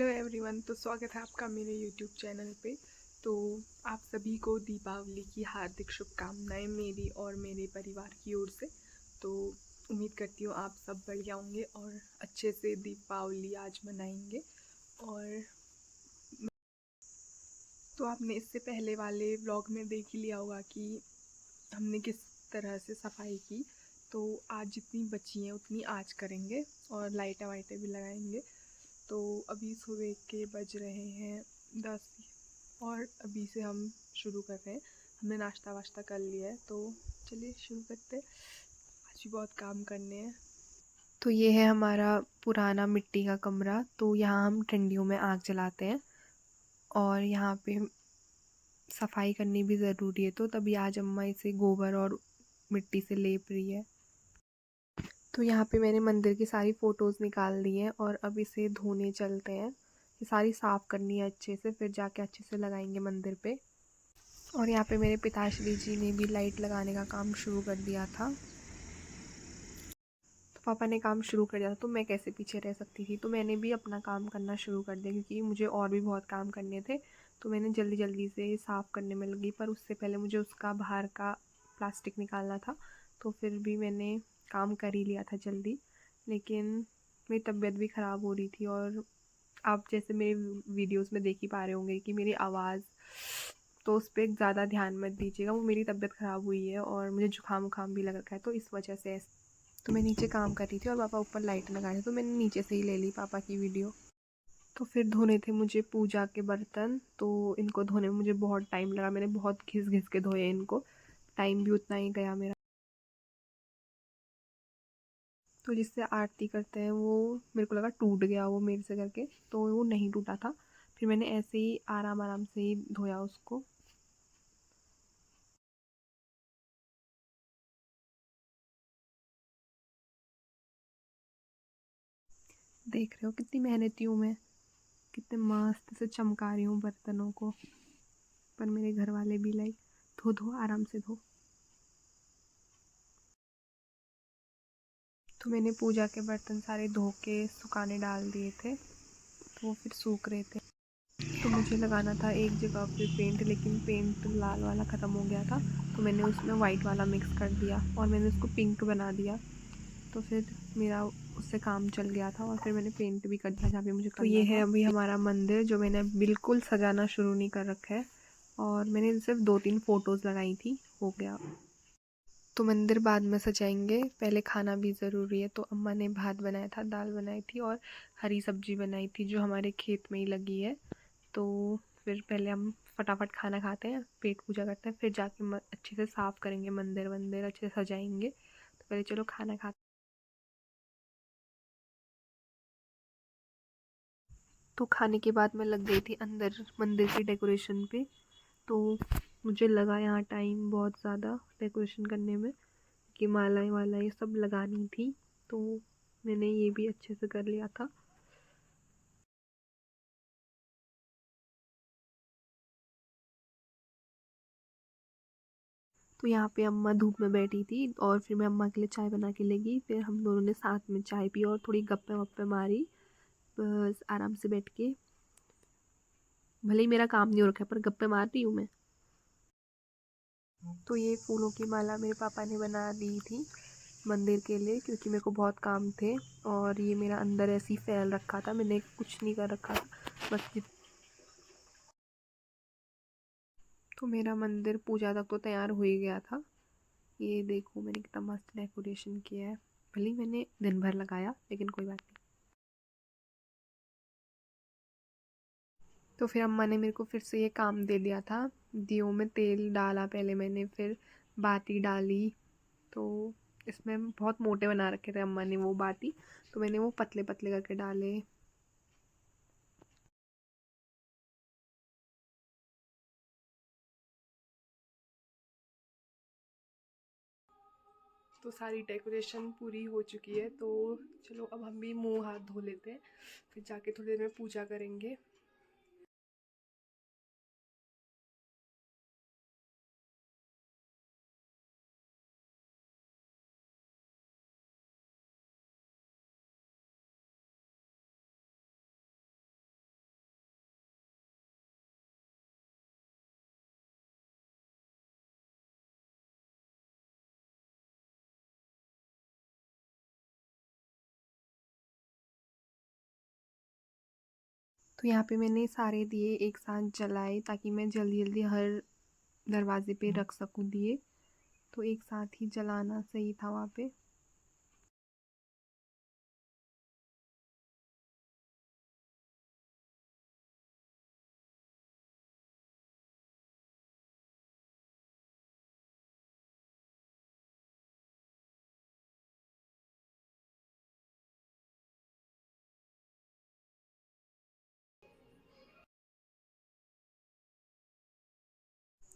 Hello everyone, तो स्वागत है आपका मेरे यूट्यूब चैनल पे। तो आप सभी को दीपावली की हार्दिक शुभकामनाएं मेरी और मेरे परिवार की ओर से। तो उम्मीद करती हूँ आप सब बढ़िया होंगे और अच्छे से दीपावली आज मनाएंगे। और तो आपने इससे पहले वाले व्लॉग में देख ही लिया होगा कि हमने किस तरह से सफाई की। तो आज जितनी बची हैं उतनी आज करेंगे और लाइटें वाइटें भी लगाएंगे। तो अभी सुबह के बज रहे हैं 10 और अभी से हम शुरू कर रहे हैं। हमने नाश्ता वाश्ता कर लिया है, तो चलिए शुरू करते हैं। आज भी बहुत काम करने हैं। तो ये है हमारा पुराना मिट्टी का कमरा। तो यहाँ हम ठंडियों में आग जलाते हैं और यहाँ पे सफाई करनी भी ज़रूरी है। तो तभी आज अम्मा इसे गोबर और मिट्टी से लेप रही है। तो यहाँ पे मैंने मंदिर की सारी फ़ोटोज़ निकाल दी हैं और अब इसे धोने चलते हैं। ये सारी साफ़ करनी है अच्छे से, फिर जाके अच्छे से लगाएंगे मंदिर पे। और यहाँ पे मेरे पिताश्री जी ने भी लाइट लगाने का काम शुरू कर दिया था। तो पापा ने काम शुरू कर दिया था, तो मैं कैसे पीछे रह सकती थी। तो मैंने भी अपना काम करना शुरू कर दिया क्योंकि मुझे और भी बहुत काम करने थे। तो मैंने जल्दी जल्दी से साफ़ करने में लगी, पर उससे पहले मुझे उसका बाहर का प्लास्टिक निकालना था। तो फिर भी मैंने काम कर ही लिया था जल्दी। लेकिन मेरी तबीयत भी ख़राब हो रही थी और आप जैसे मेरे वीडियोस में देख ही पा रहे होंगे कि मेरी आवाज़, तो उस पर ज़्यादा ध्यान मत दीजिएगा। वो मेरी तबीयत ख़राब हुई है और मुझे जुकाम उखाम भी लग रखा है, तो इस वजह से तो मैं नीचे काम कर रही थी और पापा ऊपर लाइट लगा रहे थे, तो मैंने नीचे से ही ले ली पापा की वीडियो। तो फिर धोने थे मुझे पूजा के बर्तन। तो इनको धोने में मुझे बहुत टाइम लगा। मैंने बहुत घिस घिस के धोए इनको, टाइम भी उतना ही गया मेरा। तो जिससे आरती करते हैं वो मेरे को लगा टूट गया वो मेरे से करके, तो वो नहीं टूटा था। फिर मैंने ऐसे ही आराम आराम से ही धोया उसको। देख रहे हो कितनी मेहनती हूँ मैं, कितने मस्त से चमका रही हूँ बर्तनों को। पर मेरे घर वाले भी लाइक धो धो आराम से धो। तो मैंने पूजा के बर्तन सारे धो के सुखाने डाल दिए थे, तो वो फिर सूख रहे थे। तो मुझे लगाना था एक जगह पे पेंट, लेकिन पेंट लाल वाला ख़त्म हो गया था। तो मैंने उसमें वाइट वाला मिक्स कर दिया और मैंने उसको पिंक बना दिया। तो फिर मेरा उससे काम चल गया था और फिर मैंने पेंट भी कर दिया जहाँ पे मुझे करना था। तो ये है अभी हमारा मंदिर जो मैंने बिल्कुल सजाना शुरू नहीं कर रखा है, और मैंने सिर्फ 2-3 फ़ोटोज़ लगाई थी, हो गया। तो मंदिर बाद में सजाएंगे, पहले खाना भी ज़रूरी है। तो अम्मा ने भात बनाया था, दाल बनाई थी और हरी सब्जी बनाई थी जो हमारे खेत में ही लगी है। तो फिर पहले हम फटाफट खाना खाते हैं, पेट पूजा करते हैं, फिर जाके अच्छे से साफ़ करेंगे मंदिर वंदिर, अच्छे से सजाएंगे। तो पहले चलो खाना खाते। तो खाने के बाद मैं लग गई थी अंदर मंदिर की डेकोरेशन पे। तो मुझे लगा यहाँ टाइम बहुत ज़्यादा डेकोरेशन करने में, कि मालाएं वालाएं सब लगानी थी। तो मैंने ये भी अच्छे से कर लिया था। तो यहाँ पे अम्मा धूप में बैठी थी और फिर मैं अम्मा के लिए चाय बना के ले गई। फिर हम दोनों ने साथ में चाय पी और थोड़ी गप्पे वप्पे मारी, बस आराम से बैठ के। भले ही मेरा काम नहीं हो रखा है पर गप्पे मार रही हूँ मैं। तो ये फूलों की माला मेरे पापा ने बना दी थी मंदिर के लिए, क्योंकि मेरे को बहुत काम थे और ये मेरा अंदर ऐसे ही फैल रखा था, मैंने कुछ नहीं कर रखा था बस। तो मेरा मंदिर पूजा तक तो तैयार हो ही गया था। ये देखो मैंने कितना मस्त डेकोरेशन किया है। भले ही मैंने दिन भर लगाया, लेकिन कोई बात नहीं। तो फिर अम्मा ने मेरे को फिर से ये काम दे दिया था। दियों में तेल डाला पहले मैंने, फिर बाती डाली। तो इसमें बहुत मोटे बना रखे थे अम्मा ने वो बाती, तो मैंने वो पतले पतले करके डाले। तो सारी डेकोरेशन पूरी हो चुकी है। तो चलो अब हम भी मुंह हाथ धो लेते हैं, फिर जाके थोड़ी देर में पूजा करेंगे। तो यहाँ पे मैंने सारे दिए एक साथ जलाए ताकि मैं जल्दी जल्दी हर दरवाजे पे रख सकूँ दिए, तो एक साथ ही जलाना सही था वहाँ पे।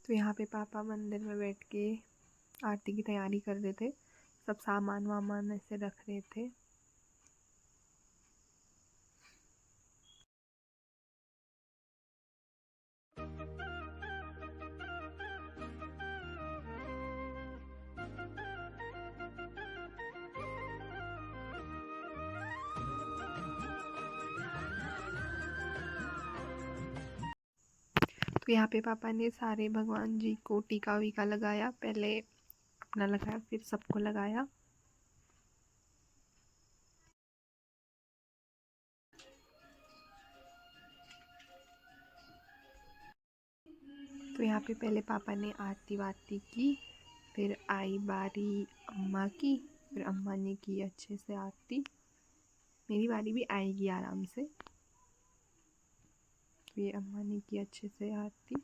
तो यहाँ पे पापा मंदिर में बैठ के आरती की तैयारी कर रहे थे, सब सामान वामान ऐसे रख रहे थे। तो यहाँ पे पापा ने सारे भगवान जी को टीका वीका लगाया, पहले अपना लगाया फिर सबको लगाया। तो यहाँ पे पहले पापा ने आरती वारती की, फिर आई बारी अम्मा की, फिर अम्मा ने की अच्छे से आरती। मेरी बारी भी आएगी आराम से। तो ये अम्मा ने की अच्छे से आरती।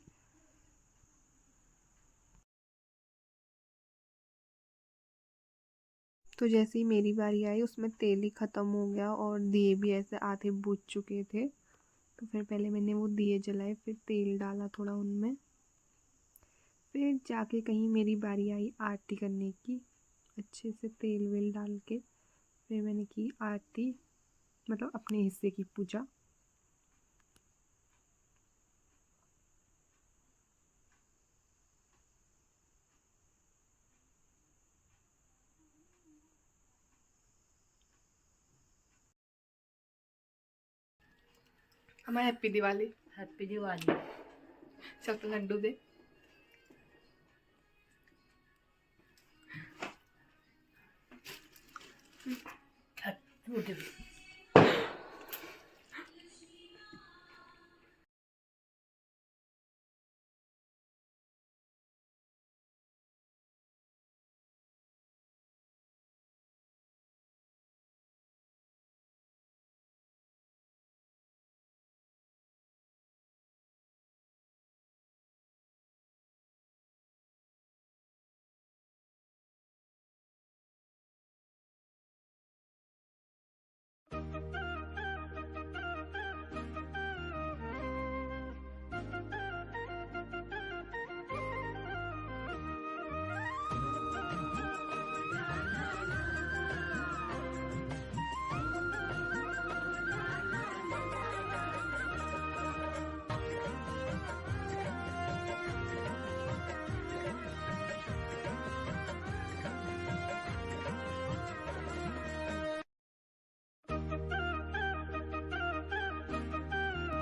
तो जैसे ही मेरी बारी आई उसमें तेल ही ख़त्म हो गया और दिए भी ऐसे आधे बुझ चुके थे। तो फिर पहले मैंने वो दिए जलाए, फिर तेल डाला थोड़ा उनमें, फिर जाके कहीं मेरी बारी आई आरती करने की, अच्छे से तेल वेल डाल के फिर मैंने की आरती, मतलब अपने हिस्से की पूजा। हमारा हैप्पी दिवाली। हैप्पी दिवाली। चल तो लड्डू दे।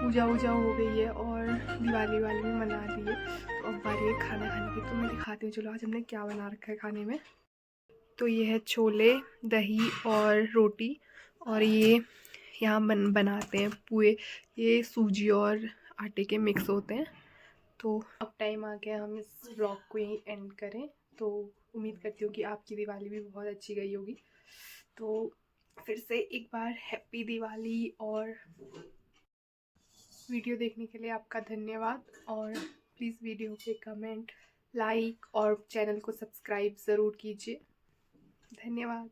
पूजा वूजा हो गई है और दिवाली वाली भी मना ली है। तो अब बारी है खाना खाने की। तो मैं दिखाती हूँ, चलो आज हमने क्या बना रखा है खाने में। तो ये है छोले, दही और रोटी, और ये यहाँ बनाते हैं पुए। ये सूजी और आटे के मिक्स होते हैं। तो अब टाइम आ गया हम इस व्लॉग को यहीं एंड करें। तो उम्मीद करती हूँ कि आपकी दिवाली भी बहुत अच्छी गई होगी। तो फिर से एक बार हैप्पी दिवाली, और वीडियो देखने के लिए आपका धन्यवाद। और प्लीज़ वीडियो पे कमेंट, लाइक और चैनल को सब्सक्राइब ज़रूर कीजिए। धन्यवाद।